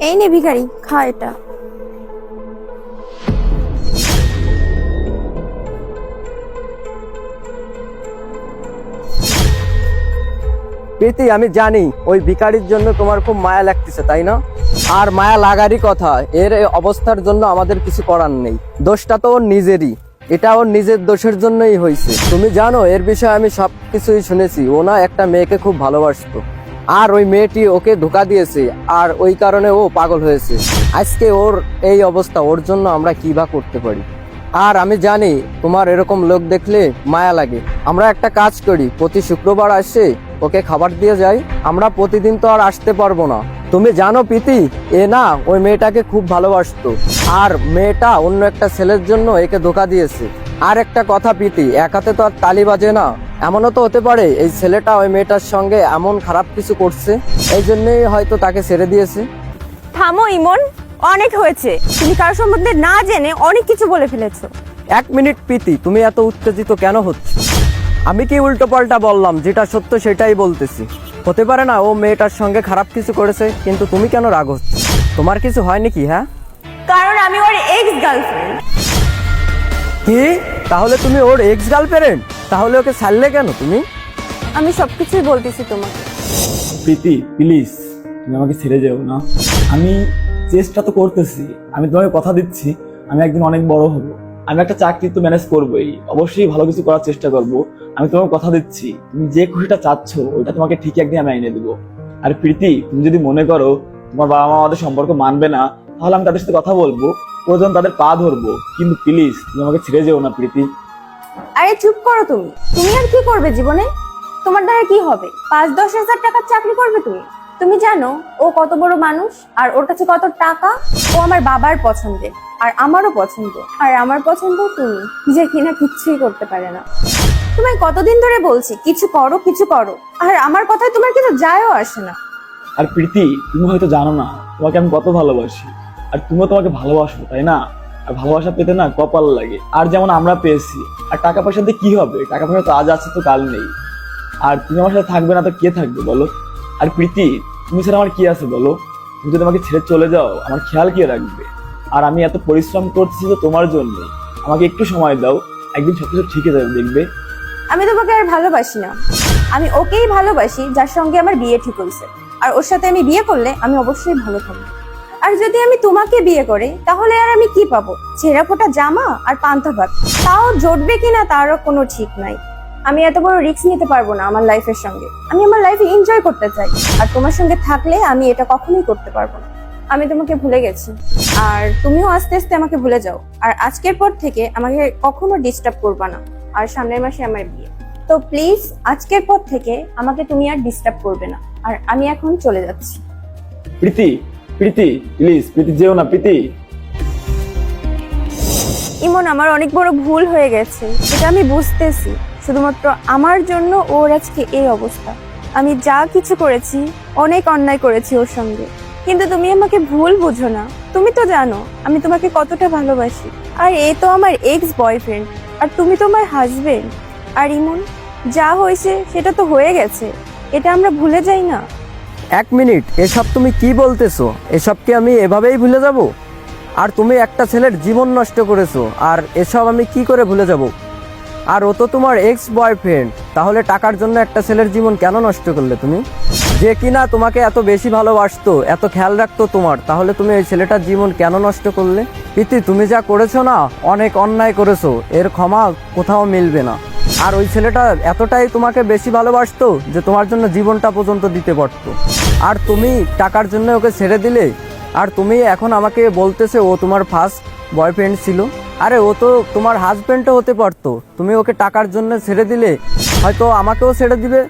এই নে ভিখারি, খা এটা। প্রীতি, আমি জানি ওই ভিখারির জন্য তোমার খুব মায়া লাগতেছে, তাই না? আর মায়া লাগারই কথা। এর এই অবস্থার জন্য আমাদের কিছু করার নেই। দোষটা তো ওর নিজেরই, এটা ওর নিজের দোষের জন্যই হয়েছে। তুমি জানো, এর বিষয়ে আমি সবকিছুই শুনেছি। ও না একটা মেয়েকে খুব ভালোবাসতো, আর ওই মেয়েটি ওকে ধোঁকা দিয়েছে, আর ওই কারণে ও পাগল হয়েছে। আজকে ওর এই অবস্থা, ওর জন্য আমরা কি বা করতে পারি। আর আমি জানি তোমার এরকম লোক দেখলে মায়া লাগে। আমরা একটা কাজ করি, প্রতি শুক্রবার আসে ওকে খাবার দিয়ে যাই। আমরা প্রতিদিন তো আর আসতে পারবো না। তুমি জানো প্রীতি, এ না ওই মেয়েটাকে খুব ভালোবাসতো, আর মেয়েটা অন্য একটা ছেলের জন্য একে ধোঁকা দিয়েছে। আর একটা কথা প্রীতি, এক হাতে তো আর তালি বাজে না। এমনও তো হতে পারে এই ছেলেটা ওই মেয়েটার সঙ্গে এমন খারাপ কিছু করছে, এই জন্যই হয়তো তাকে ছেড়ে দিয়েছে। থামো ইমন, অনেক হয়েছে। তুমি কারোর সম্বন্ধে না জেনে অনেক কিছু বলে ফেলেছো। এক মিনিট প্রীতি, তুমি এত উত্তেজিত কেন হচ্ছ? আমি কি উল্টো পাল্টা বললাম? যেটা সত্য সেটাই বলতেছি। হতে পারে না ও মেয়েটার সঙ্গে খারাপ কিছু করেছে, কিন্তু তুমি কেন রাগ হচ্ছ? তোমার কিছু হয় নাকি? হ্যাঁ, কারণ আমি ওর এক্স গার্লফ্রেন্ড। কি? তাহলে তুমি ওর এক্স গার্লফ্রেন্ড? তাহলে ওকে ছাড়লে কেন তুমি? আমি সবকিছুই বলতেছি তোমাকে। প্রীতি প্লিজ, তুমি আমাকে ছেড়ে যেও না। আমি চেষ্টা তো করতেছি, আমি তোমাকে কথা দিচ্ছি আমি একদিন অনেক বড় হব। আমি একটা চাকরি তো ম্যানেজ করবোই, অবশ্যই ভালো কিছু করার চেষ্টা করব। আমি তোমাকে কথা দিচ্ছি, তুমি যে খুশিটা চাচ্ছ ওইটা তোমাকে ঠিক একদিন আমি এনে দেবো। আর প্রীতি, তুমি যদি মনে করো তোমার বাবা মা আমাদের সম্পর্ক মানবে না, তাহলে আমি তাদের সাথে কথা বলবো, প্রয়োজন তাদের পা ধরবো, কিন্তু প্লিজ তুমি আমাকে ছেড়ে যেও না প্রীতি। আরে চুপ করো তুমি। তুমি আর কি করবে জীবনে? তোমার দ্বারা কি হবে? 5-10 হাজার টাকার চাকরি করবে তুমি? তুমি জানো ও কত বড় মানুষ, আর ওর কাছে কত টাকা? ও আমার বাবার পছন্দের, আর আমারও পছন্দ, আর আমার পছন্দ তুমি, যে কিনা কিচ্ছুই করতে পারে না। তোমায় কতদিন ধরে বলছি কিছু করো কিছু করো, আর আমার কথায় তোমার কিছু যায়ও আসে না। আর প্রীতি, তুমি হয়তো জানো না তোমাকে আমি কত ভালোবাসি, আর তুমিও তোমাকে ভালোবাসো, তাই না? আর ভালোবাসা পেতে না কপাল লাগে। আর যেমন আমরা পেয়েছি, আর টাকা পয়সা দিয়ে কি হবে? টাকা পয়সা তো আজ আছে তো কাল নেই। আর তুমি আমার সাথে থাকবে না তো কে থাকবে বলো? আর প্রীতি, তুমি ছাড়া আমার কি আছে বলো? তুমি যদি আমাকে ছেড়ে চলে যাও, আমার খেয়াল কে রাখবে? আর আমি এত পরিশ্রম করছি তো তোমার জন্য। আমাকে একটু সময় দাও, একদিন সবকিছু ঠিক হয়ে যাবে, দেখবে। আমি তোমাকে আর ভালোবাসি না। আমি ওকেই ভালোবাসি যার সঙ্গে আমার বিয়ে ঠিক হয়েছে, আর ওর সাথে আমি বিয়ে করলে আমি অবশ্যই ভালো থাকবো। আর যদি আমি তোমাকে বিয়ে করি তাহলে আর আমি কি পাবো? ছেঁড়া ফোটা জামা আর পান্তা ভাত, তাও জোটবে কিনা তারও কোনো ঠিক নাই। আমি এত বড় রিস্ক নিতে পারবো না আমার লাইফের সঙ্গে। আমি আমার লাইফে এনজয় করতে চাই, আর তোমার সঙ্গে থাকলে আমি এটা কখনোই করতে পারবো না। আমি তোমাকে ভুলে গেছি, আর তুমিও আস্তে আস্তে আমাকে ভুলে যাও। আর আজকের পর থেকে আমাকে কখনো ডিস্টার্ব করবা না। আর সামনের মাসে আমার বিয়ে, তো প্লিজ আজকের পর থেকে আমাকে তুমি আর ডিস্টার্ব করবে না। আর আমি এখন চলে যাচ্ছি। প্রীতি, প্রীতি প্লিজ, প্রীতি যেও না প্রীতি। ইমন, আমার অনেক বড় ভুল হয়ে গেছে, এটা আমি বুঝতেছি। শুধুমাত্র আমার জন্য ওর আজকে এই অবস্থা। আমি যা কিছু করেছি, অনেক অন্যায় করেছি ওর সঙ্গে, কিন্তু তুমি আমাকে ভুল বুঝো না। তুমি তো জানো আমি তোমাকে কতটা ভালোবাসি, আর এ তো আমার এক্স বয়ফ্রেন্ড, আর তুমি তো আমার হাজবেন্ড। আর ইমন, যা হয়েছে সেটা তো হয়ে গেছে, এটা আমরা ভুলে যাই না। এক মিনিট, এসব তুমি কি বলতেছো? এসব কি আমি এভাবেই ভুলে যাব? আর তুমি একটা ছেলের জীবন নষ্ট করেছো, আর এসব আমি কি করে ভুলে যাব? আর ও তো তোমার এক্স বয়ফ্রেন্ড, তাহলে টাকার জন্য একটা ছেলের জীবন কেন নষ্ট করলে তুমি? যে কিনা তোমাকে এত বেশি ভালোবাসতো, এত খেয়াল রাখতো তোমার, তাহলে তুমি এই ছেলেটার জীবন কেন নষ্ট করলে? প্রীতি, তুমি যা করেছো না, অনেক অন্যায় করেছো, এর ক্ষমা কোথাও মিলবে না। আর ওই ছেলেটা এতটাই তোমাকে বেশি ভালোবাসতো যে তোমার জন্য জীবনটা পর্যন্ত দিতে পারতো, আর তুমি টাকার জন্য ওকে ছেড়ে দিলে। আর তুমি এখন আমাকে বলতেছে ও তোমার ফার্স্ট বয়ফ্রেন্ড ছিল। আরে ও তো তোমার হাজব্যান্ডও হতে পারতো, তুমি ওকে টাকার জন্য ছেড়ে দিলে, হয়তো আমাকেও ছেড়ে দিবে।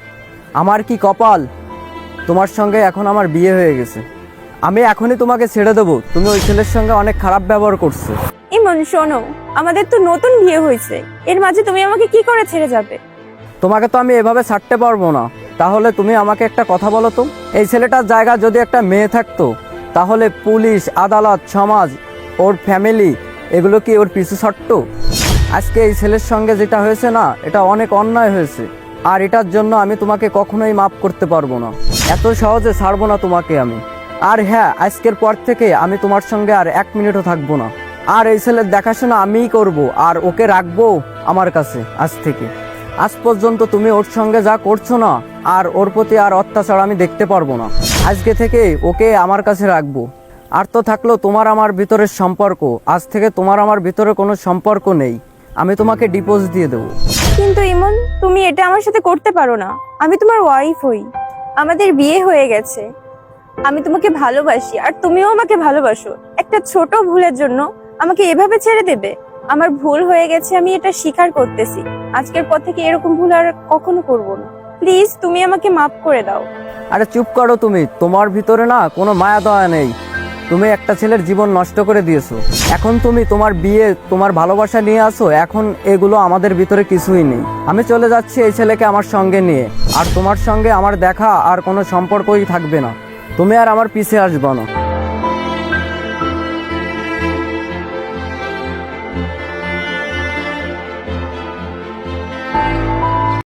আমার কি কপাল, তোমার সঙ্গে এখন আমার বিয়ে হয়ে গেছে। আমি এখনই তোমাকে ছেড়ে দেবো, তুমি ওই ছেলের সঙ্গে অনেক খারাপ ব্যবহার করছো। ইমন শোনো, আমাদের তো নতুন বিয়ে হয়েছে, এর মাঝে তুমি আমাকে কি করে ছেড়ে যাবে? তোমাকে তো আমি এভাবে ছাড়তে পারবো না। তাহলে তুমি আমাকে একটা কথা বলো তো, এই ছেলেটার জায়গা যদি একটা মেয়ে থাকতো, তাহলে পুলিশ, আদালত, সমাজ, ওর ফ্যামিলি, এগুলো কি ওর পিছু ছাড়তো? আজকে এই ছেলের সঙ্গে যেটা হয়েছে না, এটা অনেক অন্যায় হয়েছে, আর এটার জন্য আমি তোমাকে কখনোই মাফ করতে পারবো না। এত সহজে ছাড়বো না তোমাকে আমি। আর হ্যাঁ, আজকের পর থেকে আমি তোমার সঙ্গে আর 1 মিনিটও থাকবো না। আর এই ছেলের দেখাশোনা আমিই করব, আর ওকে রাখবো আমার কাছে আজ থেকে। আজ পর্যন্ত তুমি ওর সঙ্গে যা করছো না, আর ওর প্রতি আর অত্যাচার আমি দেখতে পারবো না। আজকে থেকে ওকে আমার কাছে রাখবো। আর তো থাকলো তোমার আমার ভিতরের সম্পর্ক, আজ থেকে তোমার আমার ভিতরে কোনো সম্পর্ক নেই। আমি তোমাকে ডিভোর্স দিয়ে দেবো। কিন্তু ইমন, তুমি এটা আমার সাথে করতে পারো না। আমি তোমার ওয়াইফ হই, আমাদের বিয়ে হয়ে গেছে। আমি তোমাকে ভালোবাসি আর তুমিও আমাকে ভালোবাসো। একটা ছোট ভুলের জন্য আমাকে এভাবে ছেড়ে দেবে? আমার ভুল হয়ে গেছে, আমি এটা স্বীকার করতেছি। আজকের পর থেকে এরকম ভুল আর কখনো করব না। প্লিজ তুমি আমাকে মাফ করে দাও। আরে চুপ করো তুমি, তোমার ভিতরে না কোনো মায়া দয়া নেই। তুমি একটা ছেলের জীবন নষ্ট করে দিয়েছো। এখন তুমি তোমার বিয়ে, তোমার ভালোবাসা নিয়ে আসো, এখন এগুলো আমাদের ভিতরে কিছুই নেই। আমি চলে যাচ্ছি এই ছেলেকে আমার সঙ্গে নিয়ে। আর তোমার সঙ্গে আমার দেখা আর কোনো সম্পর্কই থাকবে না। তুমি আর আমার পিছে আসবে না।